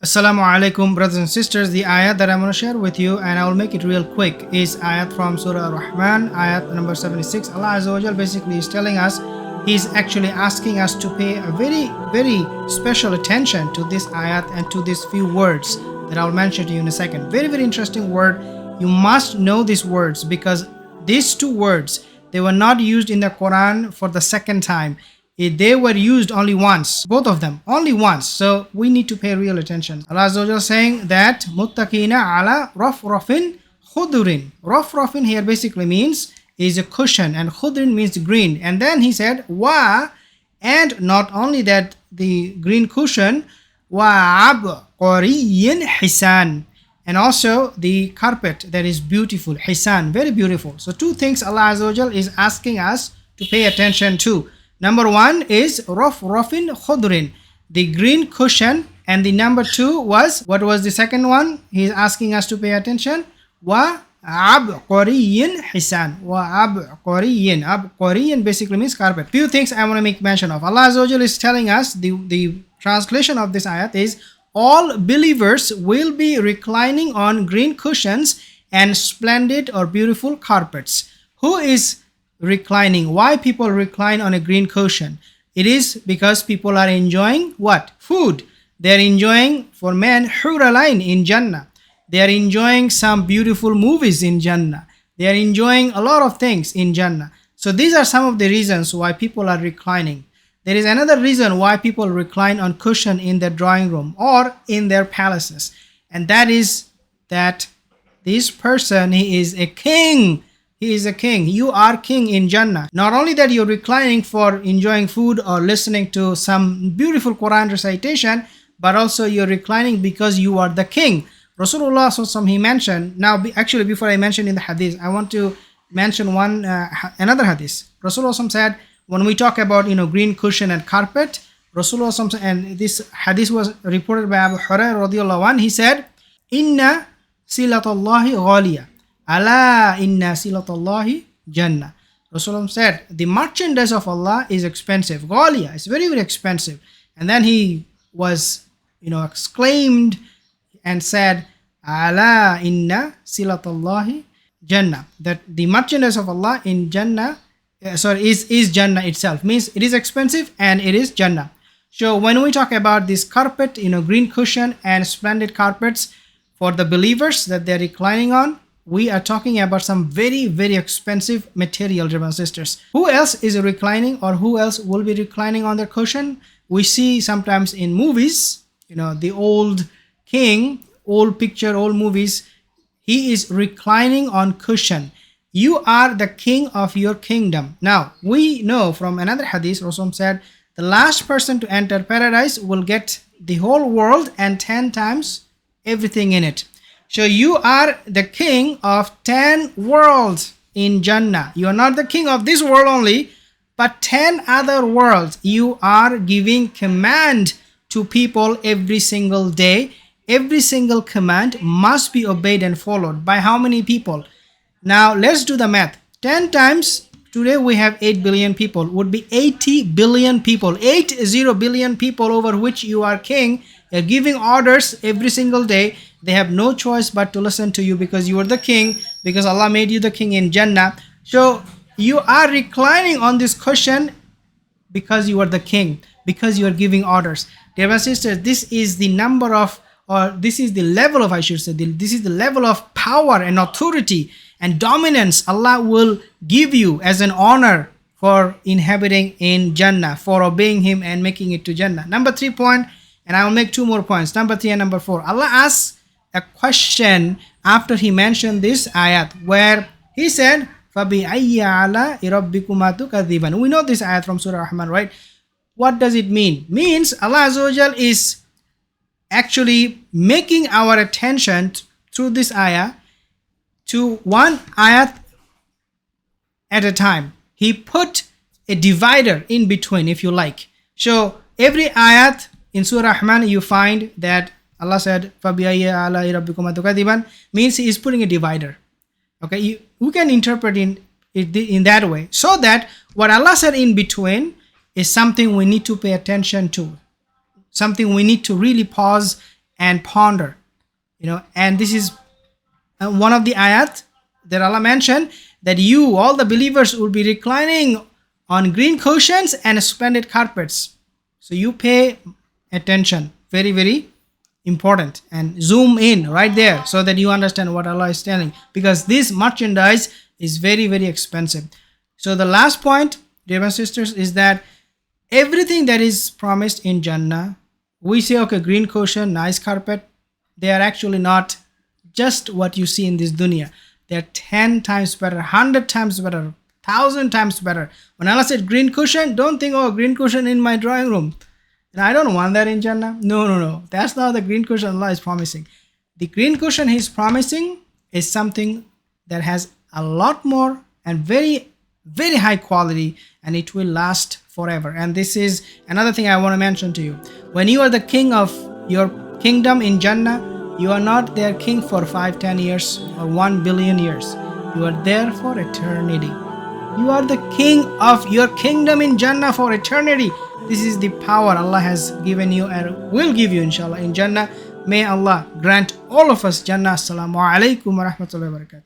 Assalamu alaikum, brothers and sisters. The ayat that I'm going to share with you, and I will make it real quick, is ayat from Surah Ar-Rahman, ayat number 76. Allah Azza wa Jal basically is telling us, He's actually asking us to pay a very, very special attention to this ayat and to these few words that I'll mention to you in a second. Very, very interesting word. You must know these words because these two words, they were not used in the Quran for the second time. They were used only once, both of them, only once. So we need to pay real attention. Allah Azza wa Jalla saying that muttaqina ala rafrafin khudurin. Rafrafin here basically means is a cushion, and khudrin means green. And then he said wa, and not only that, the green cushion, wa abqariyin hisan, and also the carpet that is beautiful, hisan, very beautiful. So two things Allah Azza wa Jalla is asking us to pay attention to. Number one is rafrafin khudrin, the green cushion, and the number two was, what was the second one? He's asking us to pay attention. Wa abqariyin hisan. Wa abqariyin. Abqariyin basically means carpet. Few things I want to make mention of. Allah Azza wa Jalla is telling us, the translation of this ayat is, all believers will be reclining on green cushions and splendid or beautiful carpets. Who is reclining? Why people recline on a green cushion? It is because people are enjoying what? Food. They are enjoying, for men, Hoor Al-Ayn in Jannah. They are enjoying some beautiful movies in Jannah. They are enjoying a lot of things in Jannah. So these are some of the reasons why people are reclining. There is another reason why people recline on cushion in their drawing room or in their palaces, and that is that this person, he is a king. He is a king. You are king in Jannah. Not only that you're reclining for enjoying food or listening to some beautiful Quran recitation, but also you're reclining because you are the king. Rasulullah SAW, he mentioned, now actually before I mention in the hadith, I want to mention another hadith. Rasulullah SAW said, when we talk about green cushion and carpet, Rasulullah SAW, and this hadith was reported by Abu Hurairah radiallahu anh, he said, Inna silatallahi ghaliya. Allah inna silatallahi Jannah. Rasulullah said, the merchandise of Allah is expensive. Ghaliya, it's very, very expensive. And then he was, exclaimed and said, Allah inna silatallahi Jannah. That the merchandise of Allah in Jannah, is Jannah itself. Means it is expensive and it is Jannah. So when we talk about this carpet, green cushion and splendid carpets for the believers that they're reclining on, we are talking about some very, very expensive material, brothers and sisters. Who else is reclining, or who else will be reclining on their cushion? We see sometimes in movies, the old king, old picture, old movies, he is reclining on cushion. You are the king of your kingdom. Now, we know from another hadith, Rasul said, the last person to enter paradise will get the whole world and 10 times everything in it. So you are the king of 10 worlds in Jannah. You are not the king of this world only, but 10 other worlds. You are giving command to people every single day. Every single command must be obeyed and followed. By how many people? Now let's do the math. 10 times, today we have 8 billion people, would be 80 billion people. 80 billion people over which you are king. You're giving orders every single day. They have no choice but to listen to you because you are the king, because Allah made you the king in Jannah. So you are reclining on this cushion because you are the king, because you are giving orders. Dear sisters, this is the number of, or this is the level of, I should say, this is the level of power and authority and dominance Allah will give you as an honor for inhabiting in Jannah, for obeying Him and making it to Jannah. Number 3 point, and I will make 2 more points, number 3 and number 4. Allah asks a question after He mentioned this ayat, where He said, فَبِأَيِّ عَلَىٰ رَبِّكُمَا تُكَذِّبَانِ. We know this ayat from Surah Rahman, right? What does it mean? Means Allah Azza wa Jal is actually making our attention through this ayah to one ayat at a time. He put a divider in between, if you like. So every ayat in Surah Rahman, you find that Allah said, فَبِأَيِّ عَلَىٰ رَبِّكُمَا تُكَذِّبَانِ, means He is putting a divider. Okay, you can interpret it in that way. So that what Allah said in between is something we need to pay attention to. Something we need to really pause and ponder. And this is one of the ayat that Allah mentioned, that you, all the believers, will be reclining on green cushions and splendid carpets. So you pay attention, very, very important, and zoom in right there so that you understand what Allah is telling, because this merchandise is very, very expensive. So the last point, dear brothers and sisters, is that everything that is promised in Jannah, we say, okay, green cushion, nice carpet, they are actually not just what you see in this dunya. They're 10 times better, 100 times better, 1,000 times better. When Allah said green cushion, don't think, oh, green cushion in my drawing room. And I don't want that in Jannah. No. That's not the green cushion Allah is promising. The green cushion He's promising is something that has a lot more and very, very high quality, and it will last forever. And this is another thing I want to mention to you. When you are the king of your kingdom in Jannah, you are not their king for 5-10 years or 1 billion years. You are there for eternity. You are the king of your kingdom in Jannah for eternity. This is the power Allah has given you and will give you, inshallah, in Jannah. May Allah grant all of us Jannah. Assalamu alaikum wa rahmatullahi wa barakatuh.